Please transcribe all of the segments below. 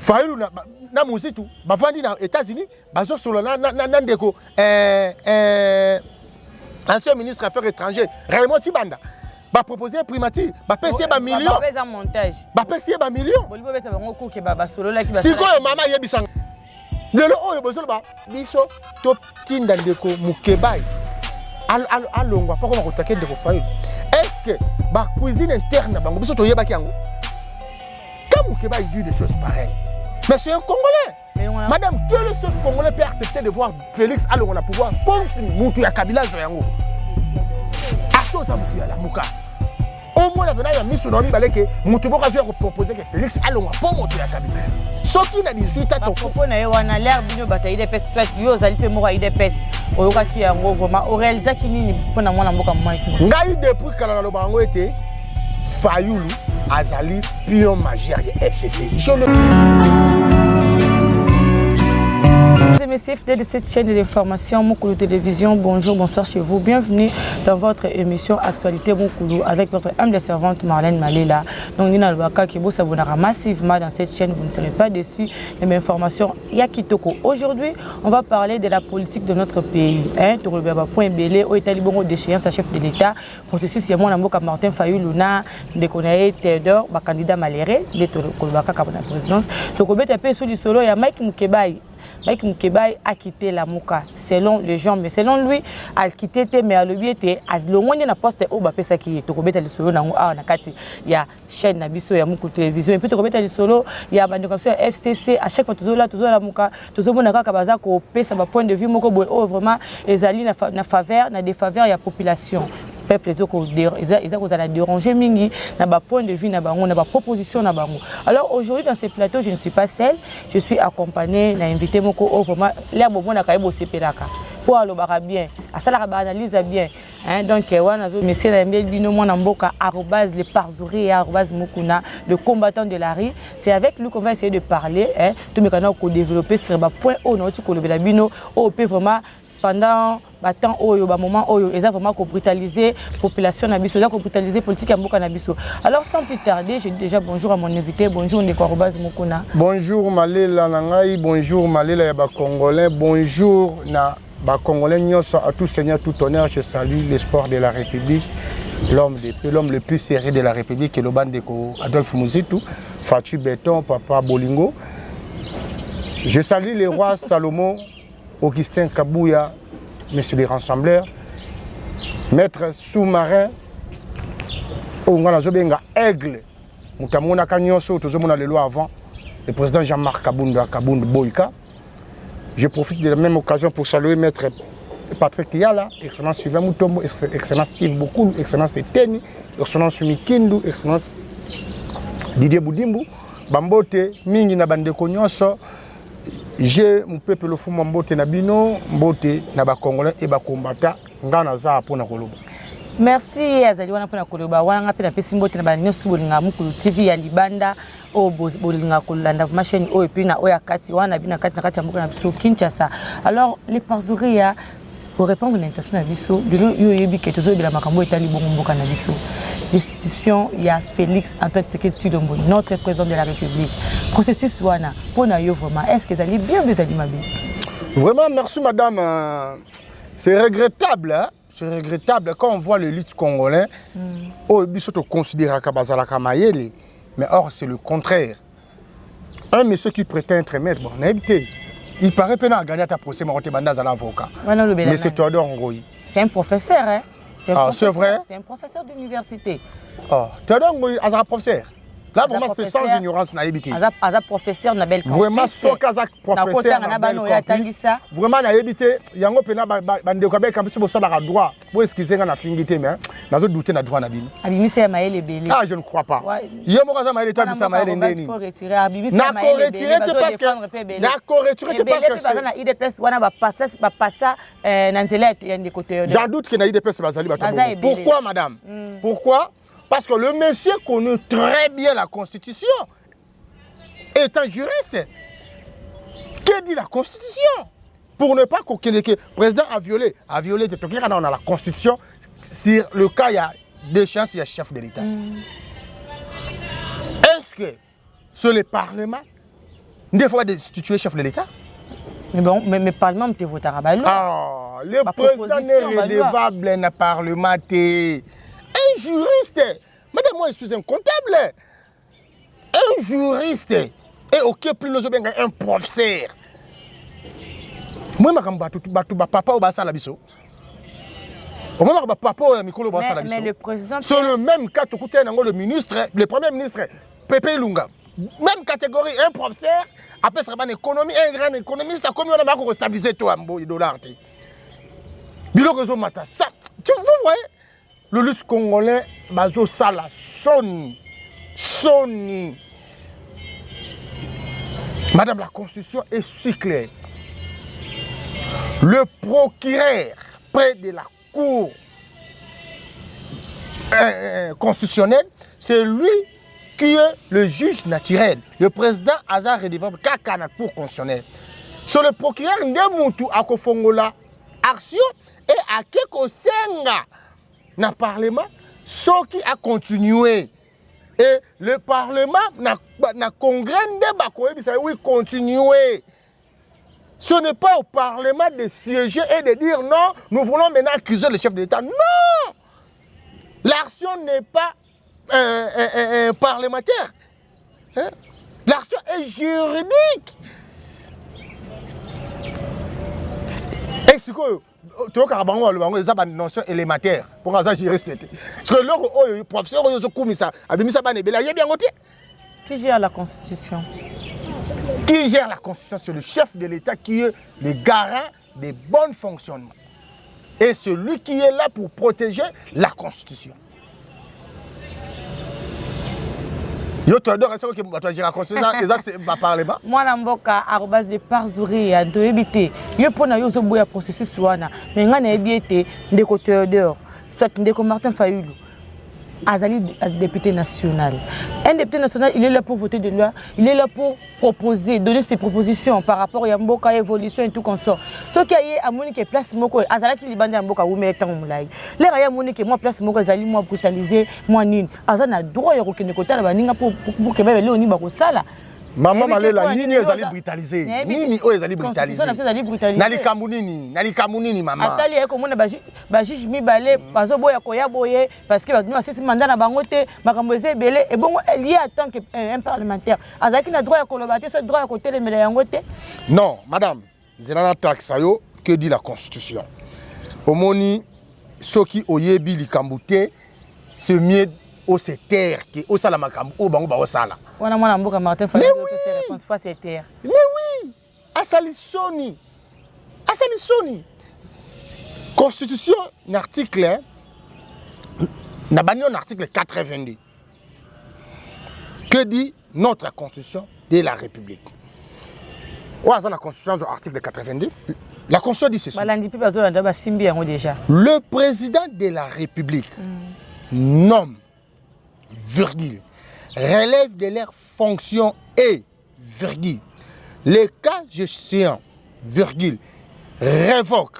Fayulu na musitu bavandi na États-Unis bazo solo na ndeko ancien ministre affaires étrangères Raymond Tibanda ba proposer primature ba pesier ba million ba pesa montage ba pesier ba million bolibo beta bango koke ba solo la ki ba siko mama yebisanga lelo oyo bozolo ba biso to tinda ndeko Mukebai alongwa pas comment attaquer ndeko Fayulu. Est-ce que ba cuisine interne bango biso to yebaki yango quand Mukebai dit des choses pareilles. Mais c'est un Congolais. Madame, que le seul Congolais peut accepter de voir Félix Alongo pouvoir pour Moutou ya Kabila Zoyango. Ato ça Moutou ya la Mouka. Au moins, il y a mis sur l'homme que Moutou Boka a proposé que Félix Alongo pour Moutou ya Kabila. Ce qui n'a 18 ans. Propos na wana l'air bino bataille des pes soit yo zali pe moko ide pes. Oyoka tu yango vraiment au réaliser kinini pona mwana mboka mwa ki. Ngai depuis kala na bango été Fayulu Azali pion magière FCC. Je le Messieurs, fidèles de cette chaîne d'information Moukoulou Télévision, bonjour, bonsoir chez vous. Bienvenue dans votre émission Actualité Moukoulou avec votre humble servante Marlène Malela. Donc, Nina Lwaka qui vous abonnera massivement dans cette chaîne, vous ne serez pas déçus. Les mêmes informations, Yakitoko. Aujourd'hui, on va parler de la politique de notre pays. Point belé, au Italie, bon déchéance à chef de l'État. Processus, il y a mon amour Martin Fayulu, de Konae Théodore, candidat maléré, de Kolwaka pour la présidence. Donc, on va taper sur le solo, il y a Mike Mukebai. Mike Mukebai a quitté la Mouka selon les gens, mais selon lui, a quitté, mais à lui était à l'ombre de la poste au Bapesa qui est au Robert le solo na Nakati. Il y a chaîne Nabiso, il y a Moukou Télévision, et puis au Robert le solo, il y a Bandocation FCC. À chaque fois, tout la Mouka, tout le monde a Kabaza qui pèse à point de vue, Moko vraiment, les alliés na faveur, na des faveurs, il y a population. Peuple ils ont dérangé mingi na ba point de vue na bango na ba proposition na bango. Alors aujourd'hui dans ce plateau je ne suis pas seule, je suis accompagnée na invité moko vraiment l'air bon na kaibo sepelaka pour alobara bien asala ba analyse bien donc wana zo monsieur na mbel bino mona mboka @ les parzouri @ mukuna le combattant de la rue. C'est avec lui qu'on va essayer de parler tout me kana ko développer sur ba point au no tu ko lobela bino au peut vraiment pendant temps oyo ba moment oyo ils ont vraiment brutalisé population na biso, ils ont brutalisé politique ya mboka na biso. Alors sans plus tarder, je dis déjà bonjour à mon invité, bonjour Ndeko Mukuna. Bonjour Malela Nangai, bonjour Malela ya ba Congolais, bonjour na ba Congolais nyoso à tout seigneur tout honneur, je salue l'espoir de la République, l'homme le plus sérieux de la République, le Bandeko Adolphe Muzitu, Fatou Béton, Papa Bolingo. Je salue les rois Salomon, Augustin Kabouya, Monsieur les rassembleurs, maître sous-marin, Ongana Zobenga Aigle, Moutamona Kanyoso, Tozomona le loi avant, le président Jean-Marc Kabound Boïka. Je profite de la même occasion pour saluer maître Patrick Yala, excellence Sylvain Moutombo, excellence Yves Bokoulou, excellence Eteni, excellence Mikindu, excellence Didier Boudimbu, Bambote, Mingi na Bandeko Nyonso. J'ai mon peuple le fou mbote na bino mbote na ba Congolais et ba combattant ngana za pona koloba. Merci azali wana pona koloba wana pe na pesi mbote na ba nyosu bolinga Mukulu TV ya Libanda o bolinga kolanda ma chaîne o et puis na oya kati wana bina kati na kati mboka na biso Kinshasa. Alors les parzoria pour répondre à l'intention na biso de yo yebi ke tozo bila makambo etali bongo mboka na biso. L'institution, il y a Félix Antoine Tshisekedi Tshilombo, notre président de la République. Processus wana, pour nous vraiment, est-ce que vous allez bien, vous allez mal? Vraiment, merci madame. C'est regrettable, hein? C'est regrettable quand on voit l'élite congolais. Oh, ils sont considérés comme Kamayele, mais or c'est le contraire. Un monsieur qui prétend être maître, bon, on a évité. Il paraît que tu as gagné ta procès, mais tu as un avocat. Mais c'est Théodore Ngoyi. C'est un professeur, hein? C'est vrai? C'est un professeur d'université. Oh, Théodore Ngoyi, c'est un professeur. Là, vraiment, c'est sans ignorance, naïbité. Un professeur, n'a belle vraiment, sans Kazak professeur, vraiment, naïbité. Il y a un peu de Kabel qui a ça dans le droit. Pour excuser, on a fini, mais on a douté dans le droit. Abimi, c'est Maël et Bélé. Ah, je ne crois pas. Il y a un Maël et Tabi, c'est Maël et Ndeni. N'a pas retiré parce que. N'a pas retiré parce que. J'en doute qu'il y a des personnes qui sont. Pourquoi, madame? Pourquoi? Parce que le monsieur connaît très bien la Constitution. Étant juriste, que dit la Constitution? Pour ne pas que le président a violé on a la Constitution. Sur le cas, il y a deux chances, il y a chef de l'État. Est-ce que c'est le Parlement Des fois, tu es chef de l'État. Mais bon, mais le Parlement, tu votes à la loi. Ah, le président n'est redevable dans le Parlement. Un juriste. Madame, moi, je suis un comptable. Un juriste. Et ok, plus nous avons un professeur. Moi, je suis papa au Bassa Labiso. Mais le président... C'est le même cas, le ministre, le premier ministre, Pepe Lunga. Même catégorie, un professeur, après ça va une économie, un grand économiste, comme on a stabilisé toi, un dollar. Bilo Rezo Mata, ça, vous voyez, le lutte congolais, Bazo Sala, Sony. Madame, la Constitution est si claire. Le procureur près de la Cour constitutionnelle, c'est lui qui est le juge naturel. Le président Azar redevable kaka na Cour constitutionnelle. Sur le procureur Ndemuntu akofongola action et à quelque senga na parlement ce qui a continué. Et le parlement na congrès oui continuer. Ce n'est pas au Parlement de siéger et de dire non, nous voulons maintenant accuser le chef de l'État. Non! L'action n'est pas parlementaire. Hein? L'action est juridique. Et c'est quoi? Tu vois qu'il y a une notion élémentaire pour ça juriste. Parce que le professeur qui gère la Constitution? Qui gère la Constitution? C'est le chef de l'État qui est le garant des bons fonctionnements. Et celui qui est là pour protéger la Constitution. Yo tu adores ça que tu gères la Constitution et ça c'est pas parlement. Moi na mboka arobase de parzouri ya do ebité. Yo pona yo zo boya processus wana. Mais nga na ebiete ndeko Théodore, soit ndeko Martin Fayulu. Azali député national. Un député national, il est là pour voter des lois, il est là pour proposer, donner ses propositions par rapport à Mboka, évolution et tout comme ça. Ce qui est à Monique place Moko, Azala qui libande à Mboka ou met en moulay. Les raya Monique, moi place Moko, Azali, moi brutalisé, moi nine. Azana droit, il y a aucun côté, la baninga pour que bébé on y va au sala. Maman Malela, Nini ezali brutalisé. Nini o ezali brutalisé. Nali kamunini maman. Atali eko mona ba juge mi balé bazo boya koya boye parce que nous assisi mandat na bango te makambo ezebele et bongo lié en tant qu'un parlementaire. Azaki na droit ya kolobate ce droit ya kotelemela yango te. Non, madame, zelana taxayo que dit la Constitution. Omoni soki oyebi likambute c'est mieux au se terre qui au sala makambo au bango ba au sala. Wana mwana mboka Martin Fayulu que c'est réponse face se terre. Mais oui, asalisoni. Constitution l'article na bani un article 82. Que dit notre Constitution de la République? Ouais, ça la Constitution article 82. La Constitution dit ceci. Le président de la République nomme virgule, relève de leurs fonctions et, virgule, les cas échéants, virgule, révoque,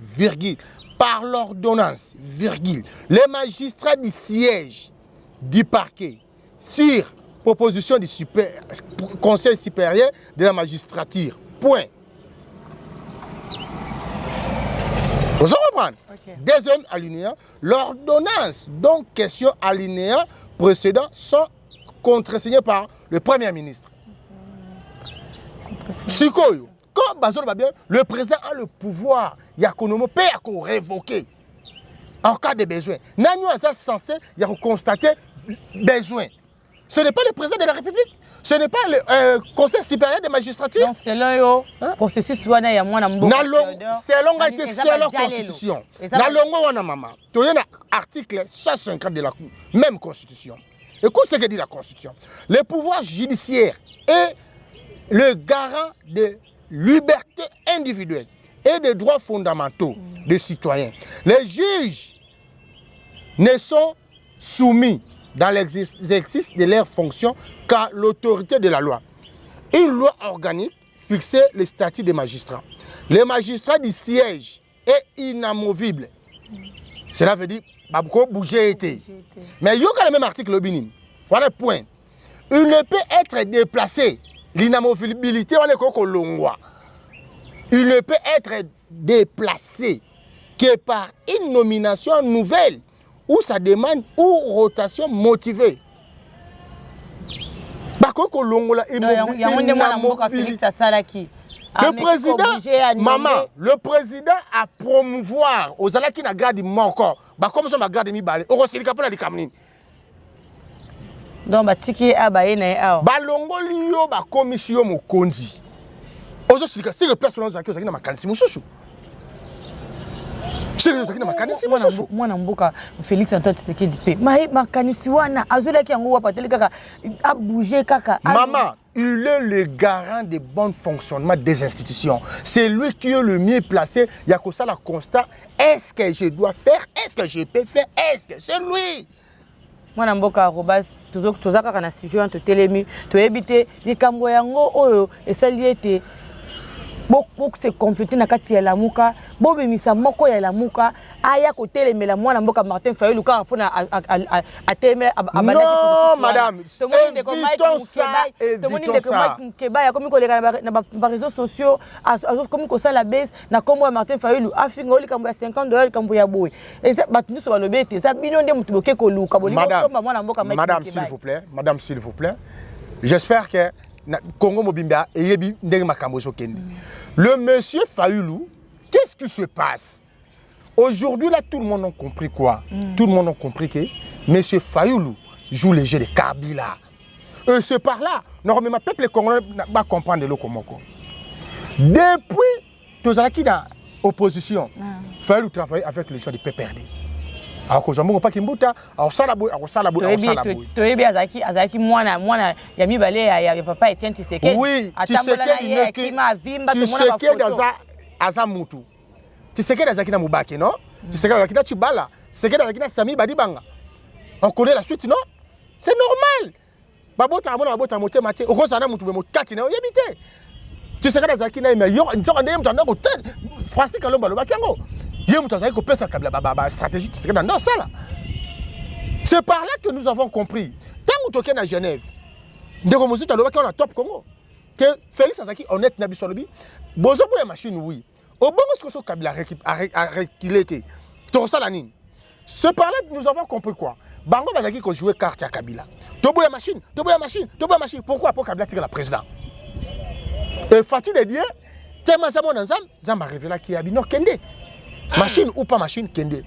virgule, par l'ordonnance, virgule, les magistrats du siège du parquet sur proposition du Conseil supérieur de la magistrature. Point. Vous comprenez? Okay. Deuxième alinéa, l'ordonnance, donc question alinéa précédent, sont contresignées par le Premier ministre. Sikoyo, quand Bazol va bien, le président a le pouvoir, il y a qu'on peut révoquer en cas de besoin. Nous sommes censés constater besoin. Ce n'est pas le président de la République, ce n'est pas le Conseil supérieur de magistrature. Non, c'est là, le processus c'est la Constitution. Tu as l'article 150 de la même Constitution. Écoute ce que dit la Constitution. Le pouvoir judiciaire est le garant de liberté individuelle et des droits fondamentaux des citoyens. Les juges ne sont soumis dans l'exercice de leurs fonctions qu'à l'autorité de la loi. Une loi organique fixait le statut des magistrats. Le magistrat du siège est inamovible. Cela veut dire que bouger été. Mais il y a le même article au Bénin. Voilà le point. Il ne peut être déplacé l'inamovibilité, on est kolongwa. Il ne peut être déplacé que par une nomination nouvelle ou ça demande ou rotation motivée. Le président, maman, le président a promouvoir aux ala qui n'a gardé mon corps. Comme ça, on a gardé mi balé. On reçoit les capons de Cameroun. Donc, batiki abaye na ao. Balongo liyo ba commission mo konzi. Ozo silika si le personnage zakio zakina makanisi mususu. C'est zakina makanisi mususu. Mwana mboka Félix Antoine Tshisekedi pe. Makanisi wana azola ki yango wapateli kaka a bouger kaka. Maman, il est le garant des bons fonctionnements des institutions. C'est lui qui est le mieux placé. Il y a que ça le constat. Est-ce que je dois faire? Est-ce que je peux faire? Est-ce que c'est lui? Mwana mboka arobas tozaka kana studio to telemi to ebite likambo yango oyo esali ete bok se compléter na kati ya lamuka bobemisa moko ya lamuka aya ko telemela mwana mboka Martin Fayulu ka pona ateme abandaki. Non madame, évitons ça, évitons ça. Kebaya comme ko leka na réseaux sociaux comme ko ça la baisse na kombo Martin Fayulu afinga likambo ya $50 likambo ya boy et ça battu so balobete ça bino nde mutu boke ko luka bolingo somba mwana mboka Mike. Madame s'il vous plaît, j'espère que Congo Mobimba et Yebi ndenge makambo so kende. Le monsieur Fayulu, qu'est-ce qui se passe? Aujourd'hui, là, tout le monde a compris quoi? Tout le monde a compris que monsieur Fayulu joue les jeux de Kabila. C'est par là, normalement, le peuple congolais va comprendre le Komoko. Depuis, tous les qui dans l'opposition, Fayulu travaille avec les gens de PPRD. Alors que j'aime pas Kimbuta, alors ça la boue, alors ça la boue, alors ça la boue. Tu es bien Azaki mwana ya mibale ya papa Etienne Tshisekedi. Oui, Tshisekedi aza mutu. Tshisekedi azaki na mubaki non? Tshisekedi azaki na Tshibala, Tshisekedi azaki na Sami Badibanga. On connaît la suite non? C'est normal. Babota amona babota moté maté, okozana mutu be mokati na yebite. Tshisekedi azaki na meilleur, nzoko ndenge mutanda ko Francis Kalomba lobaki yango. C'est par là que nous avons compris. Tant que tu es à Genève, on a top Congo. Que Félix Azaki honnête na bisolobi, bozo boya machine oui. Au bon ce que so Kabila a reculé. C'est par là que nous avons compris quoi. Bango Bazaki ko jouer carte à Kabila. To boya machine. Pourquoi pour Kabila tirer la président? Et Fatih de dire, tellement ça mon ensemble, ça m'a révélé qu'il y a bino kende. Machine ou pas machine kende.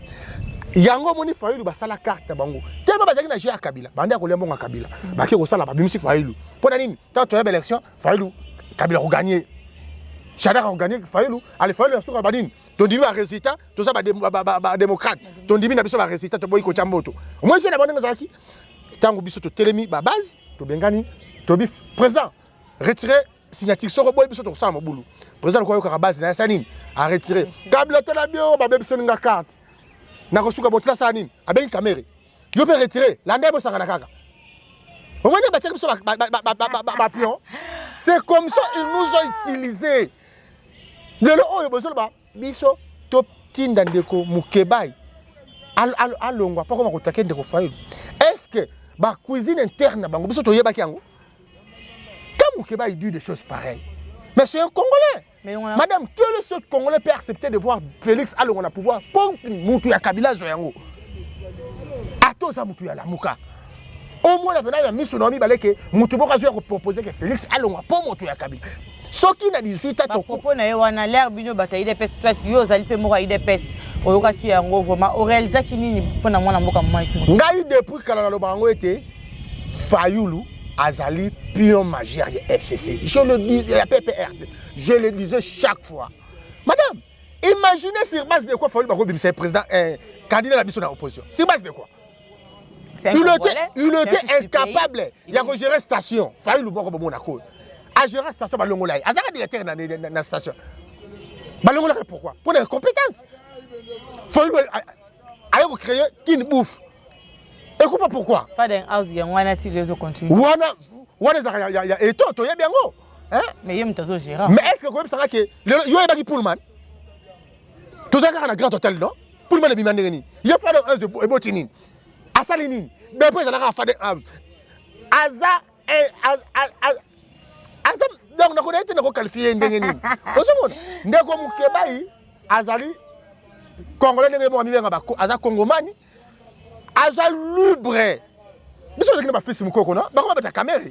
Yango moni Fayulu basala carte bango. Tellement bazaki na jia Kabila. Banda ko lembo nga Kabila. Baki ko sala ba bimisi Fayulu. Pona nini? Tant to élection, Fayulu Kabila ko gagner. Chadar a gagné Fayulu. Allez Fayulu sur badine. Ton dimi a résultat, to ça ba démocrate. Ton dimi na biso ba résultat to boy ko chamboto. Moi je na bonne ngazaki. Tango biso to telemi ba base, to bengani, to bif président. Retirer signature sur boy biso to sala mobulu. Président ko yoka base na sanine a retiré. Kabila tala bio ba bebse nga carte. Na ko suka botla sanine, abengi caméra. Yo peut retirer, la ndebo sangana kaka. Au moins ba biso ba pion. C'est comme ça ils nous ont utilisé. De l'eau besoin ba biso top tinda ndeko mukebai. Alongwa pas comment ko takende ko Fayulu. Est-ce que ba cuisine interne bango biso to yebaki yango? Quand Mukebai dit des choses pareilles. Mais c'est un Congolais. Madame, que le seul Congolais peut accepter de voir Félix Alongo pouvoir pour Moutou ya Kabila Zoyango. Atoza Moutou ya Lamuka. Au moins, il y a mis son ami que Moutou Boka Zoya proposé que Félix Alongo pour Moutou ya Kabila. Ce qui n'a 18 ans. Propos na yo wana l'air bino bataille des pes soit yo zali pe moko ide pes. Oyoka ti yango vraiment au réalisation nini pona mwana mboka mwaki. Ngai depuis kala na lobango été Fayulu Azali pion majeur FCC. Je le disais à PPRD. Je le disais chaque fois. Madame, imaginez sur base de quoi Fayulu Bakobi c'est président candidat à la mission de l'opposition. Sur base de quoi? Il était incapable. Il y a que gérer station. Fayulu Bakobi Monako. À gérer station Balongolaï. Azara directeur dans la station. Balongolaï pourquoi? Pour des compétences. Fayulu a créé qui bouffe. Et pourquoi? Pas d'un house y a wana ti réseau continue. Wana ya et toi to bien go. Hein? Mais yem tazo gérant. Mais est-ce que quand même ça que yo e baki Pullman? To za ka na grand hôtel non? Pullman e bimande ni. Yo fa dans e botini. Asalini. Ben après ça na fa dans house. Aza Donc na connaître na ko qualifier ndenge nini. Ozomona ndeko Mukebai azali Congolais ndenge mo amibenga ba aza Congomani aza libre. Biso ndenge ba fils mukoko na ba ko ba ta caméra.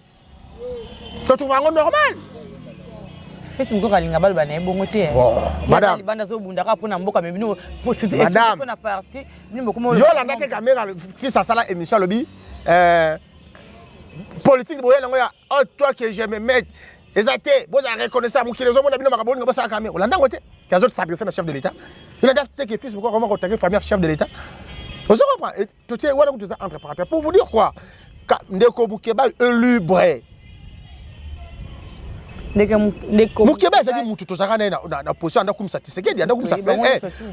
Ça trouve normal. Fils mukoko alinga baluba na ebongo te. Madame banda zo bunda ka pona mboka mebino Madame na parti bino ko yo la ndate caméra fils asala émission lobi politique boye nango ya oh toi que je me mets exacté vous avez reconnu ça mukile zo mona bino makaboni ngo sa caméra olanda ngote kazo s'adresser na chef de l'état il a date que fils mukoko comment contacter famille chef de l'état vous comprenez tout c'est voilà que ça entre parenthèses pour vous dire quoi ndeko Mukeba libre ndeko Mukeba c'est mutu to zaka na position anda kumsa Tshisekedi anda kumsa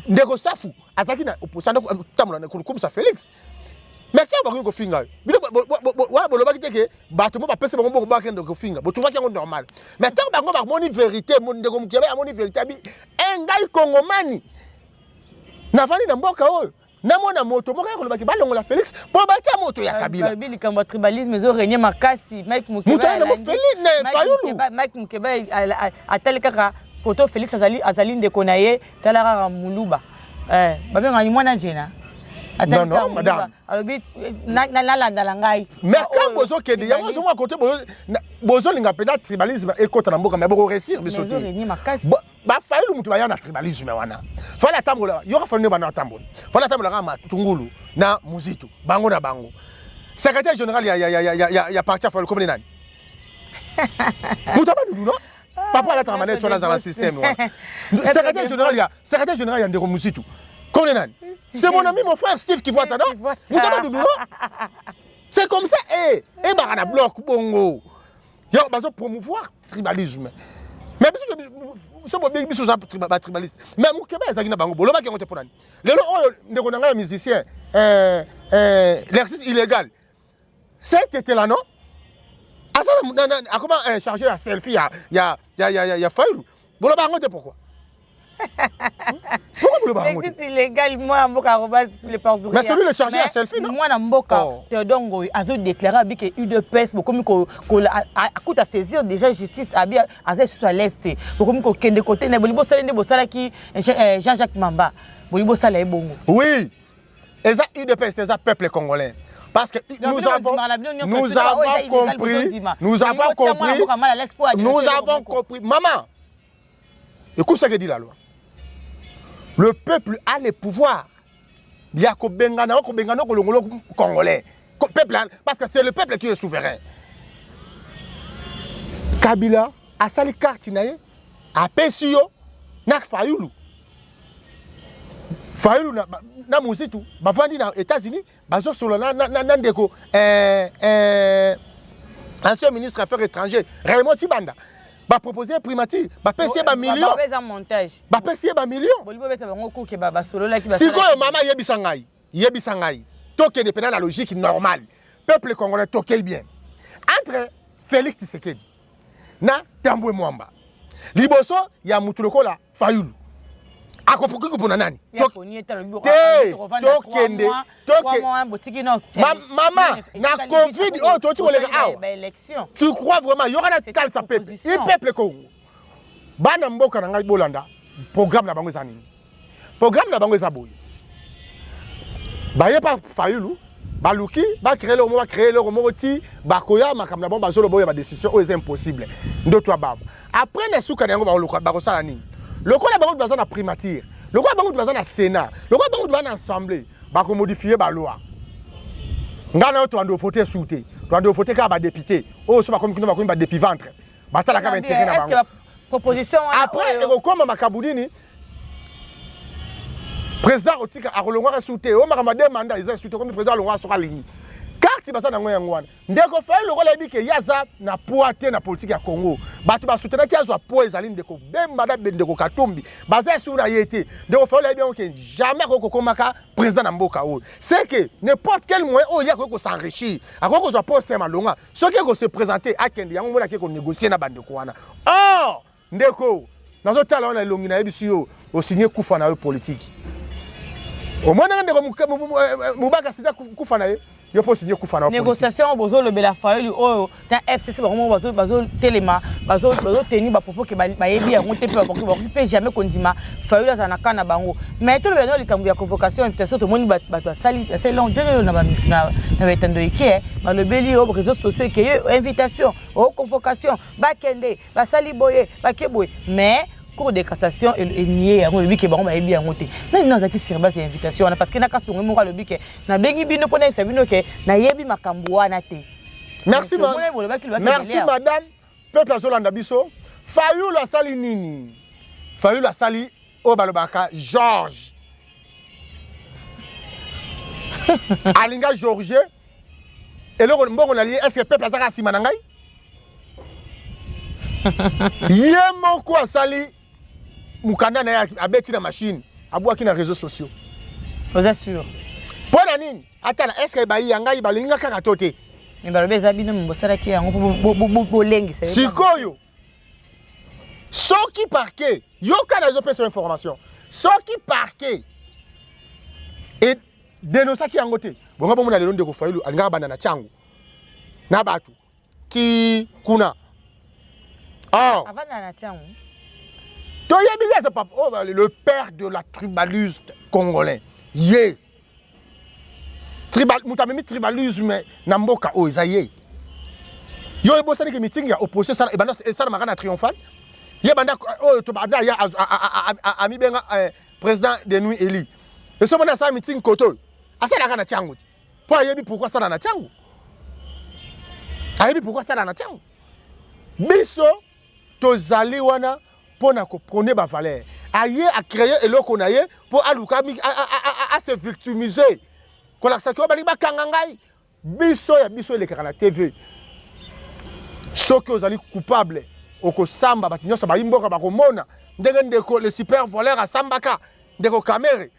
ndeko Safu azaki na opposition anda tamula na kumsa Félix. Mais quand on va go finga, wa boloba kiteke bato mo ba pese ba ngombo ba kende go finga. Bo tu vois que c'est normal. Mais quand on va moni vérité, mon ndeko Mukeba moni vérité bi engai Kongomani. Na fani na mboka oyo. Na mona moto mo ka ko ba longola Félix, po ba tia moto ya Kabila. Kabila kamba tribalisme zo régner makasi, Mike Mukeba. Moto na mo Félix ne Fayulu. Mike Mukeba atali kaka poto Félix azali ndeko na ye talara muluba. Ba benga ni mwana jena. Non, madame. Mais quand bozo kende yango zo côté bozo linga pena tribalisme et kota na mboka mais boko réussir biso te. Ba Fayulu mutu ba yana tribalisme wana. Fala tambola, yo ka fane ba na tambola. Fala tambola ka matungulu na muzitu, bango na bango. Secrétaire général ya parti Fayulu comme nani? Mutu ba ndu no? Papa la tamane tu dans le système wana. Secrétaire général ya ndeko muzitu. Comme nani? C'est mon ami, mon frère Steve qui voit ta non? C'est comme ça, bah, on a bloc bongo. Il y a promouvoir tribalisme. Mais c'est tribaliste. Mais mon Québec, c'est un bango. Le mec qui est pour nous. Les musiciens, l'exercice illégal. C'était là, non? Comment charger un selfie? Il y a Fayulu. Pourquoi? Pourquoi vous le c'est illégal moi mboka robas les parzouri. Mais celui le chargé à selfie non? Moi na mboka Théodongo azo déclarer que UDPS bokomi ko akuta saisir déjà justice abi aza sur l'est bokomi ko kende côté na bolibo salende bosala ki Jean-Jacques Mamba bolibo sala ebongo. Oui. Eza UDPS c'est un peuple congolais. Parce que nous avons compris. Maman. Écoute ce que dit la loi. Le peuple a le pouvoir. Il y a Congolais. Parce que c'est le peuple qui est souverain. Kabila a sali carte a Pesio na Fayulu. Fayulu na musitu bavandi na États-Unis bazo solo na ndeko ancien ministre affaires étrangères Raymond Tibanda. Ba proposer primature ba pesier ba million ba pesa montage ba pesier ba million bolibo beta bango kuke ba solo la ki ba siko mama yebisa ngai toke dépendant la logique normale peuple congolais toke bien entre Félix Tshisekedi na Tambwe Mwamba liboso ya mutu lokola Fayulu akopuki kupona nani tokende maman na Covid oh toti kolega awa tu crois vraiment il y aura na kalsa peuple il peuple Congo bana mboka na ngai bolanda programme na bango ezanini programme na bango ezaboye baye pa Fayulu baluki ba créer le romo ti bakoya makamna bon bazolo boye ba décision o est impossible ndoto baba après na suka yango ba ko sala nini le quoi la banque de la primature, le quoi la banque de la Sénat, le quoi la banque de l'Assemblée, va modifier la loi. Ngana tu as voté souté, tu as voté comme député. Oh, c'est pas comme nous va depuis ventre. Basta la intérêt est-ce que la proposition après comme Makaboudini président Otika a relongé souté, oh makamade mandat ils ont souté comme président Longa sur la ligne. Carte basa na ngoya ngwana. Ndeko fa le rôle bi ke yaza na poate na politique ya Congo. Batu ba soutenir ki azwa po ezali ndeko bemba da bendeko katumbi. Baza sur na yete. Ndeko fa le bien que jamais ko komaka président na mboka o. C'est que n'importe quel moyen o ya ko s'enrichir. Akoko zo poste malonga. Ce qui ko se présenter a kende yango mona ke ko négocier na bandeko wana. Oh, ndeko nazo tala on elongi na yebisu yo o signer kufa na politique. Au moins ndeko Mubaka sida kufa na ye. yo po signer kufa na négociation bozo le bela Fayulu oyo ta FCC vraiment bazo telema bazo tenir ba propos que ba yebi yango te pe jamais kondima Fayulu za na kana bango mais tout le beno likambu ya convocation invitation to moni ba sali c'est long derrière na betando ikie ba le beli au réseaux sociaux que invitation au convocation ba kende ba sali boye ba keboye mais cour de cassation et nier yango le bike bango ba yebi yango te na nina za ki sirba ces invitation parce que na kasongo mo le bike na bengi bino pona sabino ke na yebi makambo wana te. Merci madame peuple azolanda biso Fayulu asali nini Fayulu asali o balobaka Georges alinga Georges et le mbongo na lié est-ce que peuple azaka sima na ngai yemo ko asali mukanda na abeti na machine abwaki na réseaux sociaux. Vous êtes sûr? Pona nini atala est-ce que bayi ngai balinga kaka tote mais balobeza bino mbosala ki yango bolengi c'est sikoyo soki parquet yo kana zo pesa information soki parquet et dénoncer ki yango te bonga bomona lelo ndeko Fayulu alinga bana na changu na batu ti kuna avant na changu le père de la tribaliste congolais. Yé. Tribalisme namboka o ezaye. Yo ebo sani ke meeting ya opposition ça et bana ça makana triomphal. Yé banda o to banda ya ami benga président de nuit élu. Et ce moment ça meeting koto. Asa la kana changu. Pour yebi pourquoi ça na changu. Ayebi pourquoi ça na changu. Biso to zali wana pona ko prôner ba valeur aye a créer eloko na ye pour aluka a se victimiser ko la sakyo bali ba kangangai biso le kana TV soki ozali coupable oko samba bat nyosa ba imboka ba komona ndenge ndeko le super voleur a sambaka ndeko kamere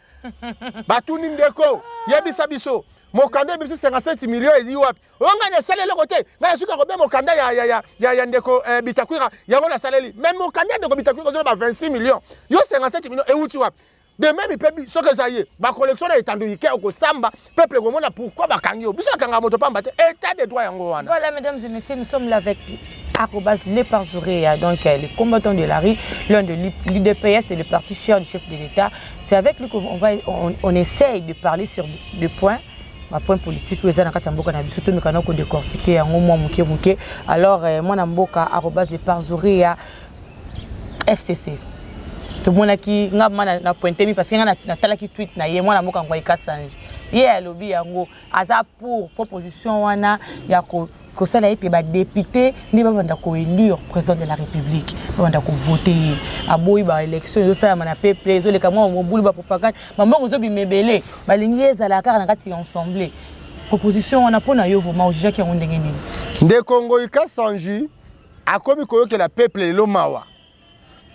batuni ndeko yebisa biso mokanda bisi 57 millions ezi wapi onga ne salele kote na suka ko be mokanda ya ndeko bitakwira yango la saleli même mokanda ndeko bitakwira zo ba 26 millions yo 57 millions e uti wapi de même pebi soke zaye ba collection na etandu ke ko samba peuple ko mona pourquoi ba kangio biso kanga moto pamba te état de droit yango wana. Voilà mesdames et messieurs, nous sommes là avec @leparzouréa, donc les combattants de la rue, l'un de l'UDPS et le parti cher du chef de l'État. C'est avec lui qu'on essaye de parler sur des points. Ma point politique les ana kati mboka na biso to mikana ko décortiquer yango mwa muke alors moi mboka @leparzouréa FCC to mona ki ngama na pointer mi parce que ngana natala ki tweet na ye mwana mboka ngwa ikasange ye lobby yango aza pour proposition wana ya ko sala ete ba député ni ba banda ko élire président de la République ba banda ko voter aboyi ba élection zo sala mana peuple zo le kamwa mobulu ba propagande mbongo zo bimebele ba lingi ezala kaka na kati ensemble proposition wana pona yo vraiment o jaki yango ndenge nini nde Congo ikasange akomi koyoke la peuple lo mawa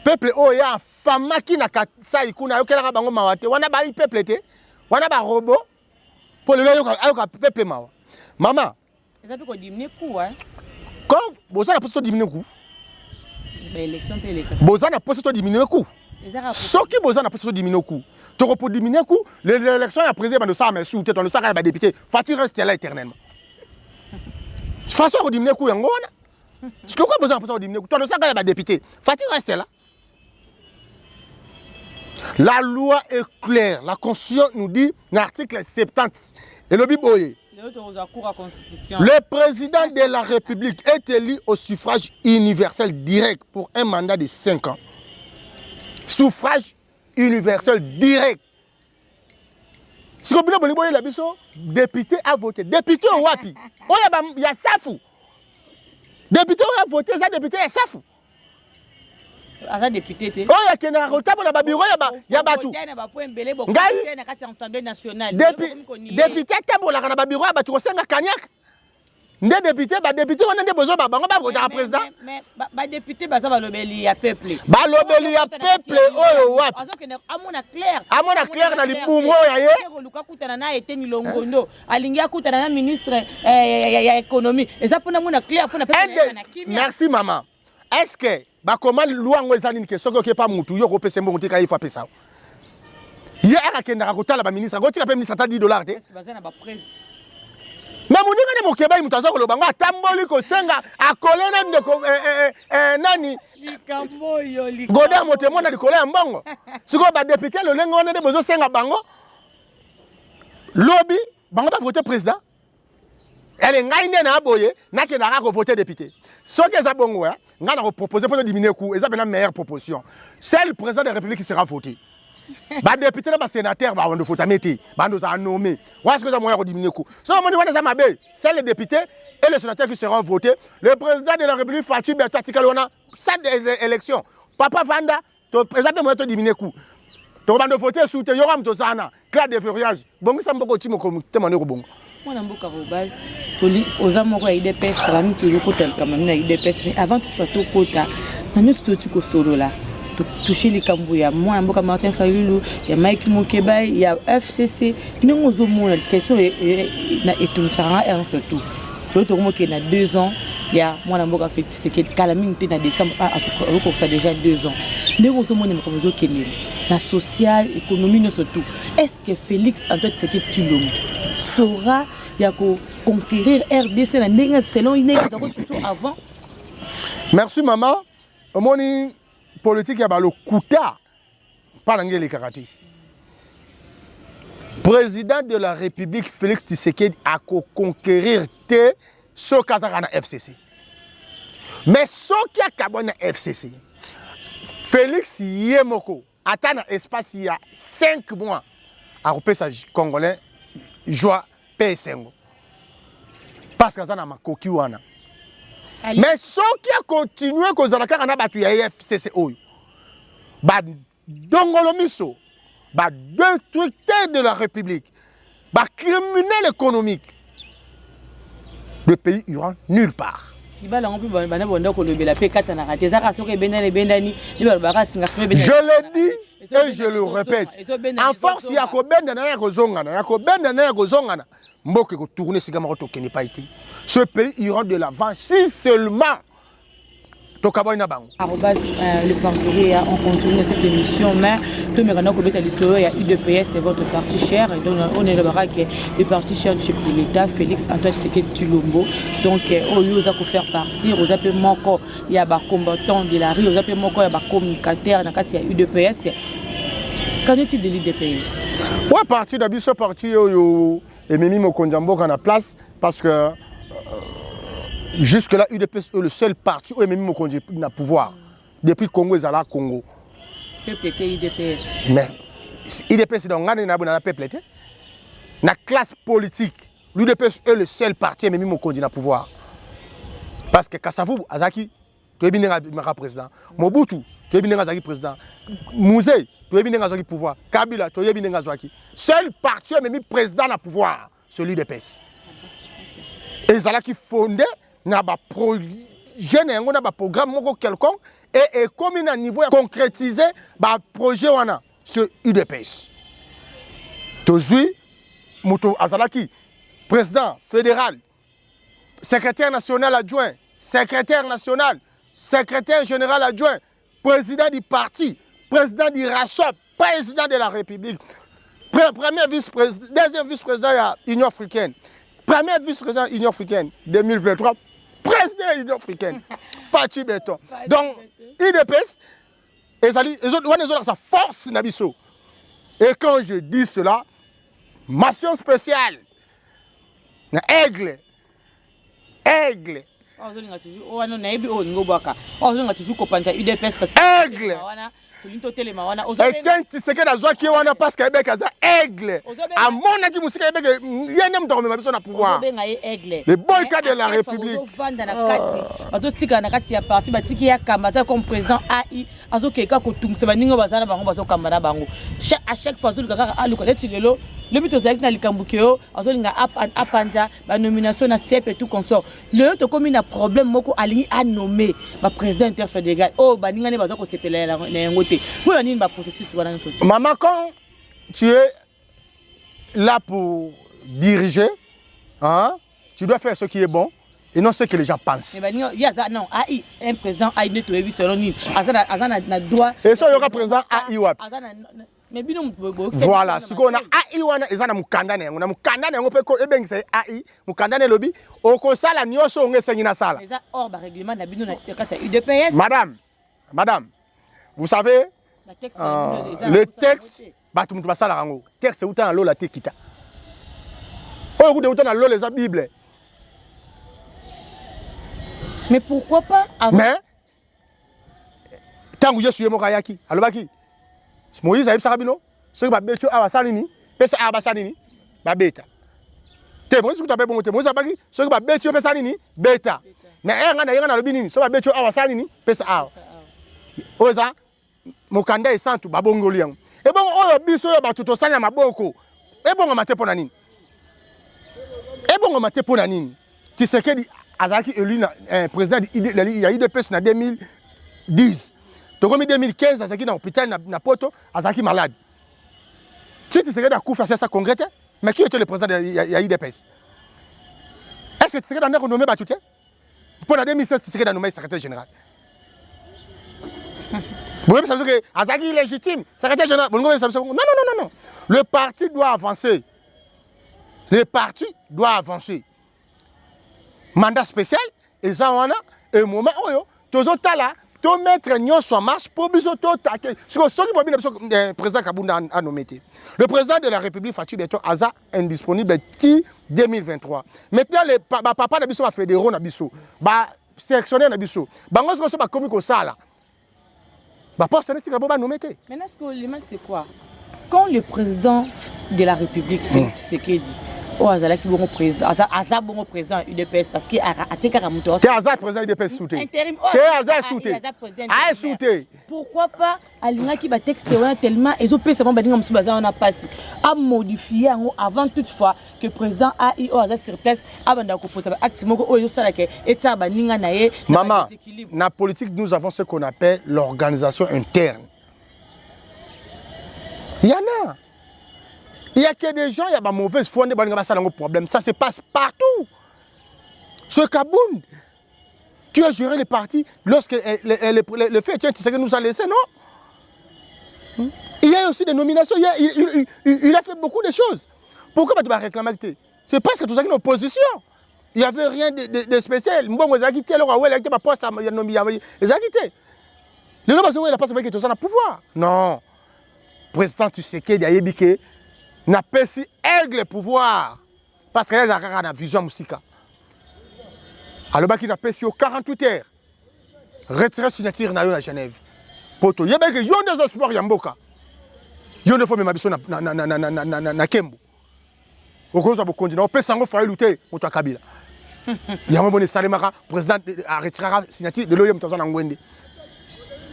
peuple oya famaki na kasai kuna yokela bango mawa te wana ba peuple te wana ba robot pour le yoka peuple mawa mama ça peut qu'on diminue coup hein quand bozana poste diminuer coup ba élection pe l'état bozana poste diminuer coup soki bozana poste diminuer coup to pour diminuer coup l'élection ya président de ça mais sous tête on le saka ba député Fati reste là éternellement façon diminuer coup yango wana ce que quoi bozana poste diminuer coup to le saka ba député Fati reste là. La loi est claire, la Constitution nous dit dans l'article 70 et le biboye. Le président de la République est élu au suffrage universel direct pour un mandat de 5 ans. Suffrage universel direct. Si vous voulez la député a voté. Député au Wapi. Il y a Safou. Député a voté, ça député est Safou. Asa député te. Oh ya kena rotabo na ba bureau ya batu. Ngai na kati Assemblée nationale. Député tabola na ba bureau ya batu ko senga kanyak. Nde député ba député wana nde bozo ba bango ba voter président. Mais ba député baza ba lobeli ya peuple. Ba lobeli ya peuple oyo wapi. Azo kena amona clair. Amona clair na libumu ya ye. Luka kutana na eteni longondo. Alingia kutana na ministre ya économie. Eza pona mona clair pona peuple na kimia. Merci maman. Est-ce que ba comment loi ngwezani ke soko ke pa mutu yo ko pese mbongo te ka ifa pesa ye aka kenda ko tala ba ministre ko tika pe ministre ta $10 te est-ce que bazana ba preuve Mais mon ningane mokeba imutaza ko lobango atamboli ko senga akolena ndeko nani likambo yo goda motemo na likolo ya mbongo siko ba député le lengo na de bozo senga bango lobby bango ba voter président elle ngai ne na boye na ke na ko voter député soki eza bongo nga na ko proposer pour diminuer coût eza bena meilleure proposition c'est le président de la République qui sera voté. Ba député na ba sénateur ba wando fota meti bando za nommé wa ce que ça moyen de diminuer coût so moni wana za mabe c'est les députés et les sénateurs qui seront votés le président de la République Fatou Berta Tikalona ça des élections papa Vanda to président moyen de diminuer coût to bando voter sous te yoram to sana clair de furiage bongo sa mboko timo ko temane ko bongo mwana mboka ko base toli oza moko ya IDPS kala mi to yokotel quand même na IDPS mais avant tout fato kota na nous to tu ko solo là toucher les Cambouya, moi, je Martin Fayulu, il y a Mike Mokeba, il y a FCC. Nous avons une question et tout ça, et surtout. L'autre mot qui a 2 ans, il y a moi, je fait c'est que calamité en décembre, ça déjà 2 ans. Nous avons une question la sociale, économie, surtout. Est-ce que Félix Antoine Tshisekedi Tshilombo saura conquérir RDC selon une avant? Merci, maman. Moni politique ya balo kuta pas ngeli karati. Président de la République Félix Tshisekedi a conquérir te so kazaka na FCC. Mais so ki akabona FCC. Félix Yemoko atana espace il y a 5 mois a repesa congolais joie PSNgo. Parce que ça na makoki wana. Mais ceux qui a continué à faire des batu ya FCC ba dongolomiso ba destructeur de la République ba criminel économique le pays ira nulle part. Je le dis et je le répète. En force, il y a ce pays ira de l'avant si seulement. Le partenariat, on continue cette émission, mais tout le monde il y a UDPS, c'est votre parti cher, et donc on est le parti cher du chef de l'État, Félix Antoine Tshisekedi Tshilombo. Donc, au lieu de faire partir, aux appels manquants, il y a des combattants de la rue, aux appels manquants, il y a des communicateurs, dans le cas il y a UDPS. Qu'en est-il de l'UDPS? Oui, parti d'abord, ce parti, et Mimi Mokondjambo a la place, parce que jusque-là, UDPS est le seul parti où Mimi Mokondi n'a pouvoir. Depuis Congo, ils sont là, Congo. Peuple était UDPS. Mais UDPS, c'est dans le peuple. La classe politique, l'UDPS est le seul parti où Mimi Mokondi n'a pouvoir. Parce que Kassavou, Azaki, tu es bien président. Mobutu, tu es bien président. Mouzé, tu es bien pouvoir. Kabila, tu es bien président. Seul parti où Mimi président n'a pouvoir, c'est l'UDPS. Et ils sont là qui fondent. Na ba projet na ba programme moko quelconque et comme un niveau concrétisé ba projet wana sur UDPS. Tozui moto azalaki président fédéral, secrétaire national adjoint, secrétaire national, secrétaire général adjoint, président du parti, président du RASOP, président de la République, premier vice-président, deuxième vice-président de l'Union africaine, premier vice-président de l'Union africaine 2023. Président de l'Union africaine, Fatou Beton. Donc, UDPS, ils ont sa force nabiso. Et quand je dis cela, mention spéciale, aigle. Aigle. Etienne Tshisekedi azwaki wana parce que Québec aza aigle. A mona ki musika Québec yene mto komema biso na pouvoir. Le boycott de la République. Bazo tika na kati ya parti batiki ya kamba comme président AI azo keka ko tungse baninga bazana bango bazo kamba na bango. À chaque fois zulu kaka aluka leti lelo le but ozaki na likambukeo azo linga apanja ba nomination na CEP et tout consort. Le to comme na problème moko alingi a nommé ba président interfédéral. Oh baninga ne bazo ko sepela na ngote. Pour la nini ba processus wana nso. Maman, quand tu es là pour diriger, hein, tu dois faire ce qui est bon et non ce que les gens pensent. Non, AI, un président AI ne te selon nous. Azana na droit. Et ça, il y aura président AI. Mais bino voilà, si on a AI wana ezana mukanda na yango pe ko ebengisa AI mukanda na lobi okosala nyonso ongesengi na sala. Eza hors ba règlement na bino na kata UDPS. Madame, vous savez le texte batu mutu basala rango. Texte uta na lola te kita. Oyo kude uta na lola eza Bible. Mais pourquoi pas avant? Mais tangu Yesu yemoka yaki alobaki Moïse a eu Sarabino, ce qui va bêter à Bassanini, pesa à Bassanini, va bêta. T'es Moïse qui t'a fait bon, t'es Moïse a bagi, ce qui va bêter à Bassanini, bêta. Mais un an le bini, ce qui va bêter à Bassanini, pesa à. Oza, Mokanda est santu, babongolian. Et bon, oh, biso ya batuto sanya maboko. Et bon, on m'a pour nanini. Et bon, on m'a pour nanini. Tu sais que Azaki élu président il y a eu des personnes en 2010. En 2015, Azaki dans l'hôpital na Poto, Azaki malade. Si tu serais dans coup face à ça congrès, mais qui était le président de l'IDPS? Est-ce que tu serais dans le renommé Batouté? Pour la 2016, tu serais dans le nommé secrétaire général. Vous voyez, ça veut dire que Azaki est légitime, secrétaire général. Non. Le parti doit avancer. Le parti doit avancer. Mandat spécial, et ça, on a un moment où tous autres là, tout mettre nyonso en marche pour biso to taquer. Le président Kabunda a nommé. Le président de la République Fatou Beto Aza indisponible 2023. Maintenant les papa na biso ba fédéraux na biso, ba sélectionnaire na biso. Bango so ba komi ko sala. Ba poste na tika ba nommé. Maintenant ce que le mal c'est quoi? Quand le président de la République Félix Tshisekedi oh Azala qui bon président Aza bon président UDPS parce que atika ramuto c'est Aza président UDPS souté intérim c'est Aza souté ah souté pourquoi pas alinga qui ba texte wana tellement ezo pesa bon baninga musu baza wana passe a modifier avant toutefois que président AI oh Aza sur place abanda ko posa ba acte moko oh ezo sala ke eta baninga na ye maman na politique nous avons ce qu'on appelle l'organisation interne. Il y en a. Il y a que des gens, il y a des mauvaises foi, il y a des problèmes. Ça se passe partout. Ce Kabound, tu as géré les partis lorsque le fait, tu sais que nous a laissé, non? Il y a aussi des nominations, il a fait beaucoup de choses. Pourquoi tu vas réclamer? C'est parce que tu as une opposition. Il n'y avait rien de spécial. Bon, ils ont quitté, alors, il a quitté ma poste, ils ont quitté. Les gens il n'a pas savoir qu'ils sont au pouvoir. Non. Président, tu sais qu'il y a Yébike. N'a pas si aigle pouvoir parce qu'elle a une vision musique. Alors qu'il n'a pas si 48 heures retirer signature na Genève. Poto yeba que yon des espoirs yamboka. Yon ne faut même abiso na Kembo. Au cause de continuer on peut s'en faire lutter contre Kabila. Yamo boni salemaka président a retiré signature de l'OM tozana ngwende.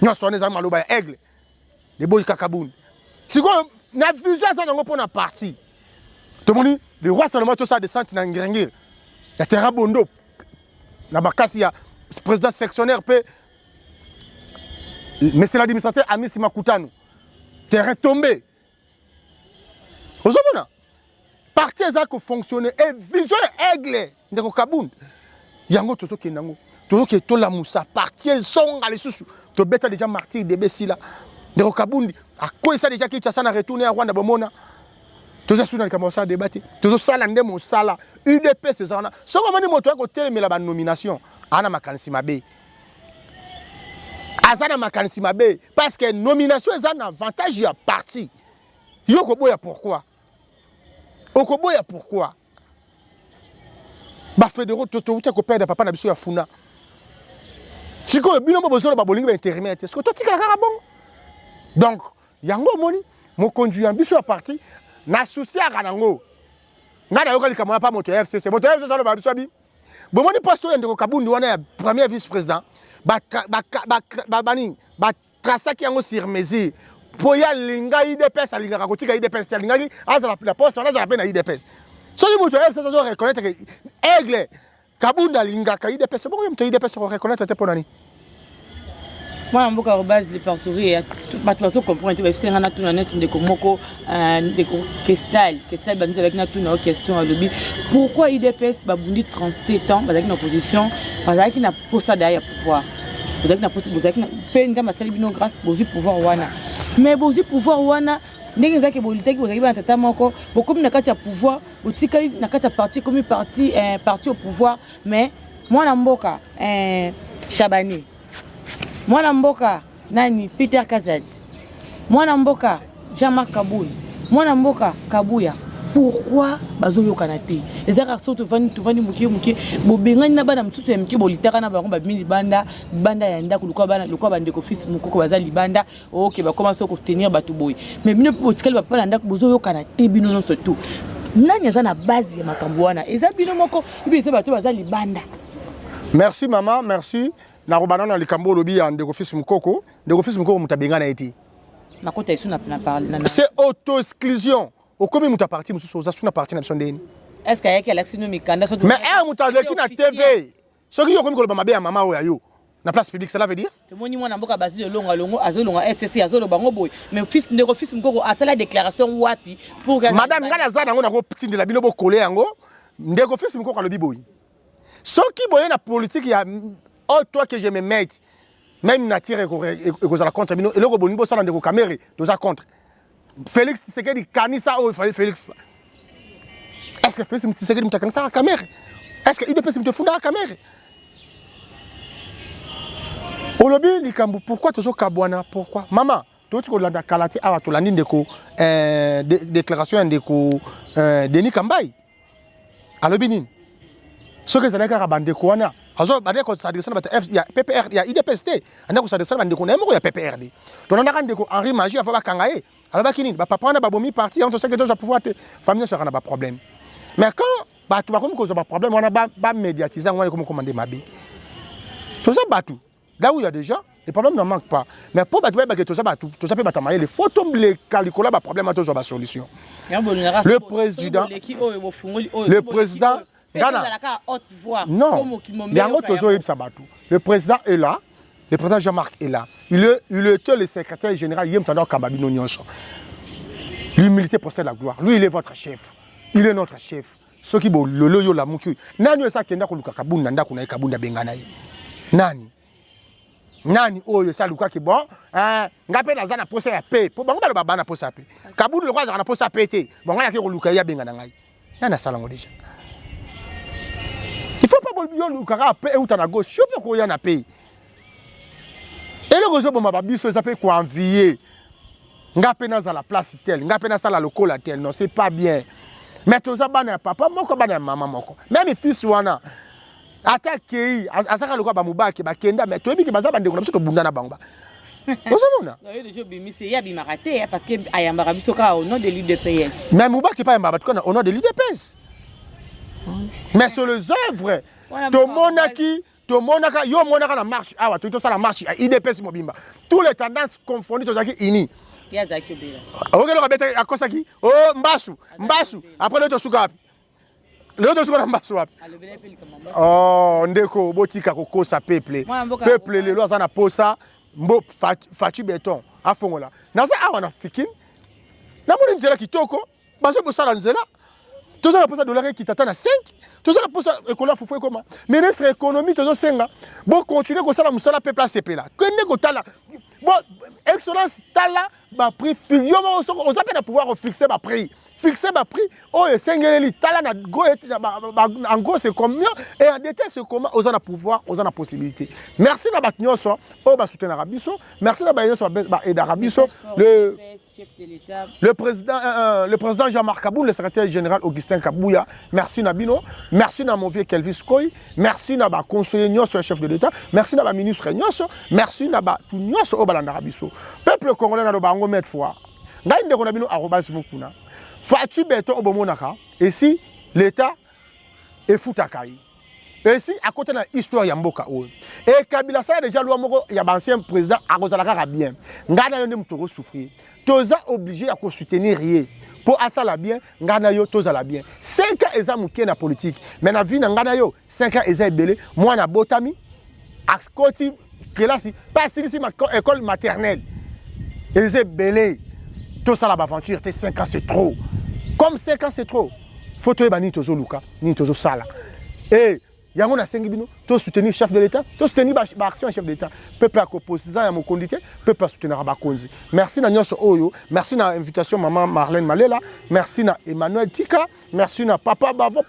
Nyo sonné za maloba aigle. De boy kakabun. Si quoi na vision ça n'ango pour na parti. Tout le monde le roi Salomon tout ça de santi na ngirengir. Ya terra bondo. Na bakasi ya président sectionnaire pe monsieur l'administrateur Amis Makutano. Terrain tombé. Ozomona. Parti ça que fonctionner et vision aigle ndeko kabund. Yango tozo kenango. Tozo ke to la musa parti songa les sous. To beta déjà martyr de Bessila. Ndeko kabundi a quoi ça déjà qui tu as ça na retourner à Rwanda bomona. Tozo suna commencer à débattre. Tozo sala ndemo sala UDP c'est ça. So comment ni moto ko tele la nomination ana makanisi mabe. Azana makanisi mabe parce que nomination est un avantage ya parti. Yoko boya pourquoi? Okoboya pourquoi? Ba fédéraux to ko perdre papa na biso ya funa. Siko bino bo besoin ba bolingi ba intérimaire. Est-ce que toi tika kaka bon? Donc yango moni mo conduit biso ya parti na souci ya kanango. Ngada yoko likamona pa moto FCC. Moto FCC ça le ba biso bi. Bo moni poste ndeko Kabundi wana ya premier vice-président ba trasa ki yango sur mesure. Pour y aller linga IDPS alinga kotika IDPS alinga ki azala la poste on azala na IDPS. So you moto FCC ça reconnaître que aigle Kabundi alinga ka IDPS bon yom IDPS reconnaître te ponani. Moi, je suis base de parcourir. Je comprends que FC a tout net de Komoko, de Kestal, nous avec une question à l'objet. Pourquoi IDPS a 37 ans avec une opposition, avec une poste derrière pouvoir. Vous avez une poste, vous avez une grâce au pouvoir wana. Mais au pouvoir wana, ndenge ezaki bolitaki bozaki bana tata moko bokomi na kati ya pouvoir botikali na kati ya parti komi parti au pouvoir mais mwana mboka Chabani mwana mboka nani Peter Kazadi mwana mboka Jean-Marc Kaboul mwana mboka Kabuya pourquoi bazoyokana te ezaka so tovandi mukie bobengani na bana msusu ya mkie bolitaka na bango babimi banda ya ndako lukwa bandeko fils mukoko baza libanda ok bakoma so ko soutenir bato boy mais bino botikali bapa na ndako bozoyokana te bino nyonso tu nani aza na base ya makambo wana eza bino moko ibise bato baza libanda. Merci maman, merci. Na robana na likambo lobi ya ndeko fils mukoko mutabengana eti makota isu na parler na c'est auto-exclusion. Au combien muta parti mususu oza parti na sondeni. Est-ce qu'il y a Alexino Mikanda so mais muta leki na TV. Ce qui yokomi ko ba mabe ya mama oya yo. Na place publique cela veut dire te moni mwana mboka Basile longa azolonga FCC azolo bango boy mais fils ndeko fils mukoko asala déclaration wapi pour madame ngana za nango na ko tindela bino bo coller yango ndeko fils mukoko alobi boy. Ce qui boye na politique ya oh toi que je me mette même nature et que ça la contre bino et le boni bo sala ndeko caméré doza contre Félix Tshisekedi kanisa o fallait Félix. Est-ce que Félix Tshisekedi mta kanisa caméra? Est-ce que IDPS mta funda caméra? Olobi likambu pourquoi toujours kabwana pourquoi maman toi tu kolanda kalati awa to landi ndeko déclaration ndeko Denis Kambai alobi nini ce que zalaka ka bandeko wana azo bandeko s'adresse na F ya PPR ya IDPST andako s'adresse na bandeko na moko ya PPRD to nanda ndeko Henri Magie afa bakangaye alobaki nini ba papa na ba bomi parti on sait que donc pouvoir te famille sera na ba problème mais quand ba tu ba comme cause ba problème on a ba médiatiser on comme commander mabe tout ça batu là où il y a des gens les problèmes ne manquent pas mais pour battre ba tout ça peut batamailler les photos les calculer ba problème à toujours ba solution le président Ghana non le président est là. Le président Jean-Marc est là. Il est le secrétaire général Yem Tandor Kababino Nyonso. L'humilité possède la gloire. Lui, il est votre chef. Il est notre chef. Ce qui est le loyo la mouki. Nani esa kenda ko luka kabunda ndako na kabunda bengana yi. Nani oyo sa luka ki bon ngape na za na posa ya pe. Po bango balo baba na posa pe. Kabundu le kwa za na posa pe te. Bango na ki ko luka ya bengana ngai. Nana sala ngo déjà. Il faut pas bolio luka ka pe ou ta na gauche. Yo pe ko ya na pe. Et le réseau bon biso ça peut quoi envier. Ngapé dans la place telle, ngapé dans la local telle, non c'est pas bien. Mais tout ça bana papa moko bana maman moko. Même fils wana attaquer asaka lokwa ba mubaki ba kenda mais toyebi ke baza bande ko na biso to bunda na bango. Ozomona? Non, le jeu bimisi ya bimarate parce que ayamba biso ka au nom de l'UDPS. Mais mubaki pas yamba au nom de l'UDPS. Mais sur les œuvres to monaka yo monaka na marche awa to ça la marche IDPS mobimba tous les tendances confondues to zaki ini ya zaki bila OK le rabeta akosaki oh mbasu après le to suka le to suka mbasu wapi oh ndeko botika kokosa peuple le loi za na posa mbo fatu béton afongola na za awa na fikin na moni nzela kitoko bazo bosala nzela tout ça la posa dollar qui t'attend à 5 tout ça la posa école fufwe comment ministre économie tout ça senga bon continuer comme ça la musala peuple à CP là que ne ko tala bon excellence tala ba prix figure on s'appelle pouvoir fixer ba prix oh sengeli tala na go en gros c'est combien et en détail c'est comment aux en pouvoir aux en possibilité merci na batnyoso o ba soutenir Arabiso merci na ba nyoso ba et d'Arabiso le président Jean-Marc Kaboul, le secrétaire général Augustin Kabouya, merci Nabino, merci na mon vieux Kelvis Koy, merci na ba conseiller Nyos, chef de l'État, merci na ba ministre Nyos, merci na ba tout Nyos au Balandarabiso. Peuple congolais na lo bango mettre foi. Ngai ndeko Nabino arobase mukuna. Fatu beto obomonaka et si l'État est foutakai. Et si à côté de l'histoire ya mboka o. Et Kabila ça déjà loi moko ya ancien président akozalaka bien. Ngana yo ndemutoko souffrir. Toza obligé à soutenir rien. Pour asala bien, ngana yo tozala bien. 5 ans eza muke na politique. Mais na vie na ngana yo 5 ans eza belé. Moi na botami à côté classe pas ici ma école maternelle. Eza belé. Tout ça l'aventure, 5 ans c'est trop. Comme 5 ans c'est trop. Faut te bani tozo luka, ni tozo sala. Et yango na sengi bino to soutenir chef de l'état to soutenir ba action chef de l'état peuple à opposition ya mokondi te peuple à soutenir ba konzi merci na nyonso oyo merci na invitation maman Marlène Malela merci na Emmanuel Tika merci na papa bavo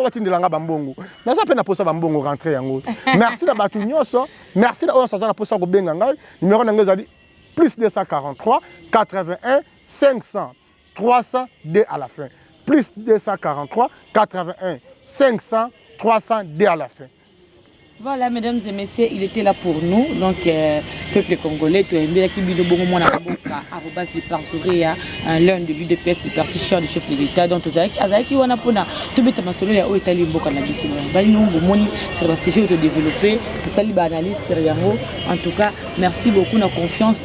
batindelanga bambongo naza pe na posa bambongo rentrer yango merci na batu nyonso merci na oyo saza na posa ko benga ngai numéro na ngeza di plus 243 81 500 300 D à la fin plus 243 81 500 300 D à la fin. Voilà, mesdames et messieurs, il était là pour nous. Donc, peuple congolais, tu as aimé qui bido bon moment arrobas de parsoria, l'un de l'UDPS du parti cher du chef de l'État. Donc, Azaki wana pona, tout bête ma solo ya o Italie mboka na biso. Bali nous bomoni sur le sujet de développer, pour ça libre analyse sur yango. En tout cas, merci beaucoup na confiance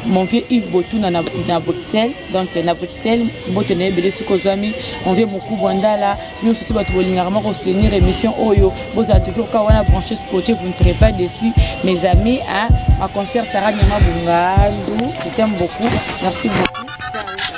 mon vieux Yves Botou na Bruxelles, donc na Bruxelles, Botené Belesikozoami, mon vieux Mokou Bwandala, nous surtout à Toulingarma pour soutenir l'émission Oyo. Vous avez toujours quand on a branché ce côté, vous ne serez pas déçus, mes amis. Hein, ma concert Sarah Nyama Bungandou, je t'aime beaucoup, merci beaucoup. Ciao.